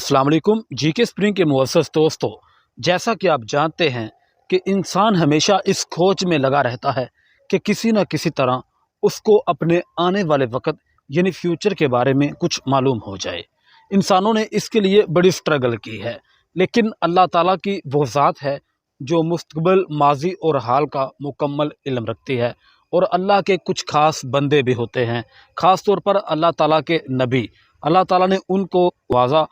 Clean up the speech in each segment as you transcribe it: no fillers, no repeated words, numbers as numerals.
अस्सलाम वालेकुम। जी के स्प्रिंग के मुअज़्ज़ज़ दोस्तों, जैसा कि आप जानते हैं कि इंसान हमेशा इस खोज में लगा रहता है कि किसी न किसी तरह उसको अपने आने वाले वक्त यानी फ्यूचर के बारे में कुछ मालूम हो जाए। इंसानों ने इसके लिए बड़ी स्ट्रगल की है, लेकिन अल्लाह ताला की वो ज़ात है जो मुस्तक़बिल, माजी और हाल का मुकम्मल इल्म रखती है। और अल्लाह के कुछ ख़ास बंदे भी होते हैं, ख़ास तौर पर अल्लाह ताला के नबी। अल्लाह ताला ने उनको वाज़ा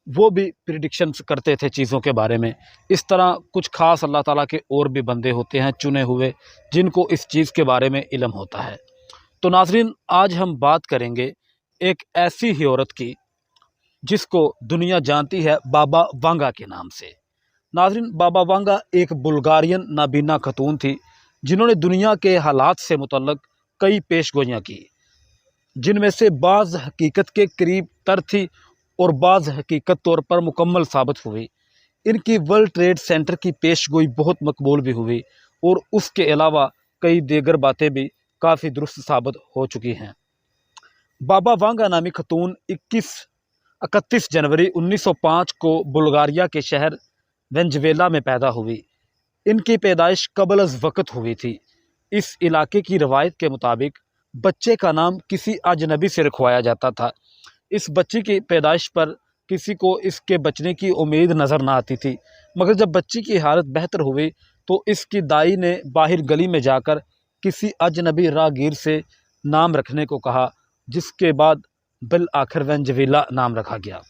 वो भी प्रिडिक्शंस करते थे चीज़ों के बारे में। इस तरह कुछ ख़ास अल्लाह ताला के और भी बंदे होते हैं चुने हुए, जिनको इस चीज़ के बारे में इल्म होता है। तो नाज़रीन, आज हम बात करेंगे एक ऐसी ही औरत की जिसको दुनिया जानती है बाबा वांगा के नाम से। नाज़रीन, बाबा वांगा एक बुल्गारियन नाबीना खतून थी जिन्होंने दुनिया के हालात से मुतल्लक कई पेशगोइयाँ की, जिनमें से बाज़ हकीकत के करीब तर थी और बाज़ हकीकत तौर पर मुकम्मल साबित हुई। इनकी वर्ल्ड ट्रेड सेंटर की पेशगोई बहुत मकबूल भी हुई और उसके अलावा कई दीगर बातें भी काफ़ी दुरुस्त साबित हो चुकी हैं। बाबा वांगा नामी खतून 31 जनवरी 1905 को बुल्गारिया के शहर वेनेजुएला में पैदा हुई। इनकी पैदाइश कबल अज़ वक़्त हुई थी। इस इलाके की रवायत के मुताबिक बच्चे का नाम किसी अजनबी से रखवाया जाता था। इस बच्ची की पैदाइश पर किसी को इसके बचने की उम्मीद नज़र ना आती थी, मगर जब बच्ची की हालत बेहतर हुई तो इसकी दाई ने बाहर गली में जाकर किसी अजनबी राहगीर से नाम रखने को कहा, जिसके बाद बिल आखिर वेनेजुएला नाम रखा गया।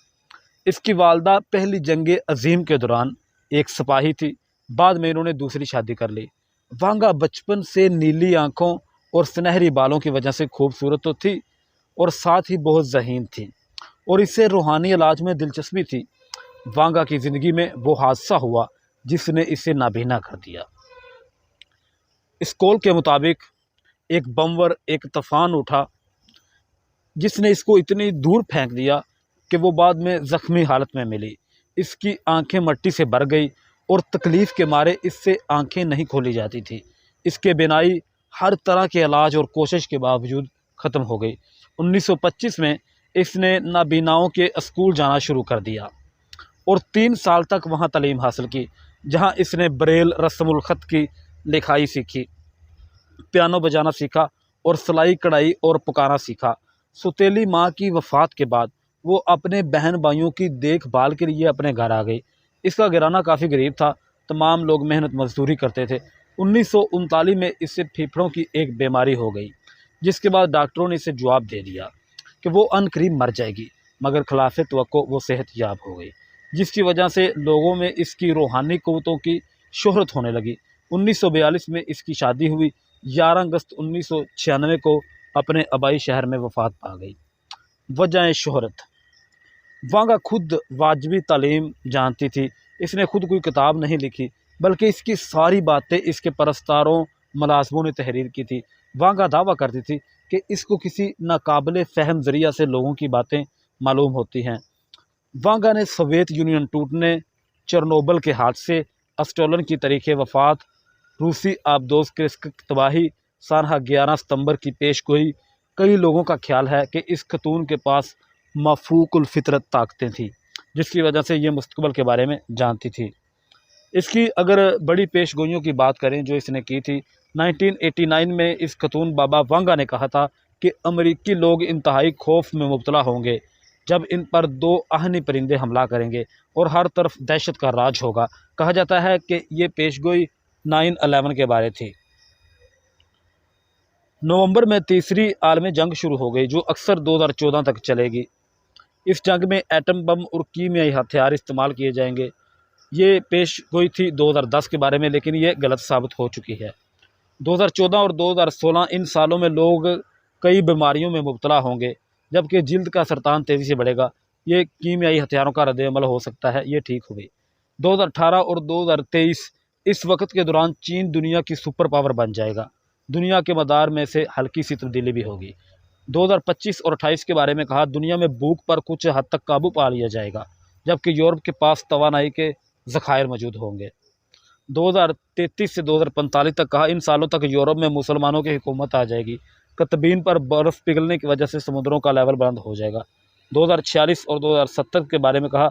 इसकी वालदा पहली जंग अजीम के दौरान एक सिपाही थी। बाद में इन्होंने दूसरी शादी कर ली। वांगा बचपन से नीली आँखों और सुनहरी बालों की वजह से खूबसूरत तो थी और साथ ही बहुत ज़हीन थी और इसे रूहानी इलाज में दिलचस्पी थी। वांगा की ज़िंदगी में वो हादसा हुआ जिसने इसे नाबीना कर दिया। इस कॉल के मुताबिक एक बमवर, एक तूफ़ान उठा जिसने इसको इतनी दूर फेंक दिया कि वो बाद में ज़ख्मी हालत में मिली। इसकी आंखें मिट्टी से भर गई और तकलीफ़ के मारे इससे आंखें नहीं खोली जाती थी। इसके बिनाई हर तरह के इलाज और कोशिश के बावजूद ख़त्म हो गई। 1925 में इसने नाबीनाओं के स्कूल जाना शुरू कर दिया और 3 साल तक वहाँ तालीम हासिल की, जहाँ इसने ब्रेल रस्मुल ख़त की लिखाई सीखी, पियानो बजाना सीखा और सिलाई कढ़ाई और पकाना सीखा। सौतेली माँ की वफ़ात के बाद वो अपने बहन भाइयों की देखभाल के लिए अपने घर आ गई। इसका घराना काफ़ी गरीब था, तमाम लोग मेहनत मजदूरी करते थे। 1939 में इससे फेफड़ों की एक बीमारी हो गई, जिसके बाद डॉक्टरों ने इसे जवाब दे दिया कि वो अनकरीब मर जाएगी, मगर खिलाफ तवक्को वो सेहतयाब हो गई, जिसकी वजह से लोगों में इसकी रूहानी क़ुव्वतों की शोहरत होने लगी। 1942 में इसकी शादी हुई। 11 अगस्त 1996 को अपने आबाई शहर में वफ़ात पा गई। वजह शोहरत: वांगा खुद वाजबी तालीम जानती थी। इसने खुद कोई किताब नहीं लिखी, बल्कि इसकी सारी बातें इसके परस्तारों, मुलाज़मों ने तहरीर की थी। वांगा दावा करती थी कि इसको किसी नाकाबिले फ़हम ज़रिया से लोगों की बातें मालूम होती हैं। वांगा ने सोवियत यूनियन टूटने, चेरनोबिल के हादसे, अस्टोलन की तारीख़ वफ़ात, रूसी आबदोज़ की तबाही, सानहा 11 सितंबर की पेशगोई। कई लोगों का ख्याल है कि इस खतून के पास मफूकुल फ़ितरत ताकतें थीं, जिसकी वजह से ये मुस्तक़बिल के बारे में जानती थी। इसकी अगर बड़ी पेशगोइयों की बात करें जो इसने की थी, 1989 में इस खतून बाबा वांगा ने कहा था कि अमरीकी लोग इंतहाई खौफ में मुब्तला होंगे जब इन पर 2 आहनी परिंदे हमला करेंगे और हर तरफ दहशत का राज होगा। कहा जाता है कि ये पेशगोई 9/11 के बारे थी। नवंबर में तीसरी आलमी जंग शुरू हो गई, जो अक्सर 2014 तक चलेगी। इस जंग में एटम बम और कीमियाई हथियार इस्तेमाल किए जाएंगे। ये पेशगोई थी 2010 के बारे में, लेकिन ये गलत साबित हो चुकी है। 2014 और 2016 इन सालों में लोग कई बीमारियों में मुब्तला होंगे, जबकि जिल्द का सरतान तेज़ी से बढ़ेगा। ये कीमियाई हथियारों का रद्द-ए-अमल हो सकता है, ये ठीक हुई। 2018 और 2023 इस वक्त के दौरान चीन दुनिया की सुपर पावर बन जाएगा। दुनिया के मदार में से हल्की सी तब्दीली भी होगी। 2025 और 28 के बारे में कहा, दुनिया में भूख पर कुछ हद तक काबू पा लिया जाएगा, जबकि यूरोप के पास तवानाई के ज़खायर मौजूद होंगे। 2033 से 2045 तक कहा, इन सालों तक यूरोप में मुसलमानों की हुकूमत आ जाएगी। कतबीन पर बर्फ़ पिघलने की वजह से समुद्रों का लेवल बुलंद हो जाएगा। 2046 और 2070 के बारे में कहा,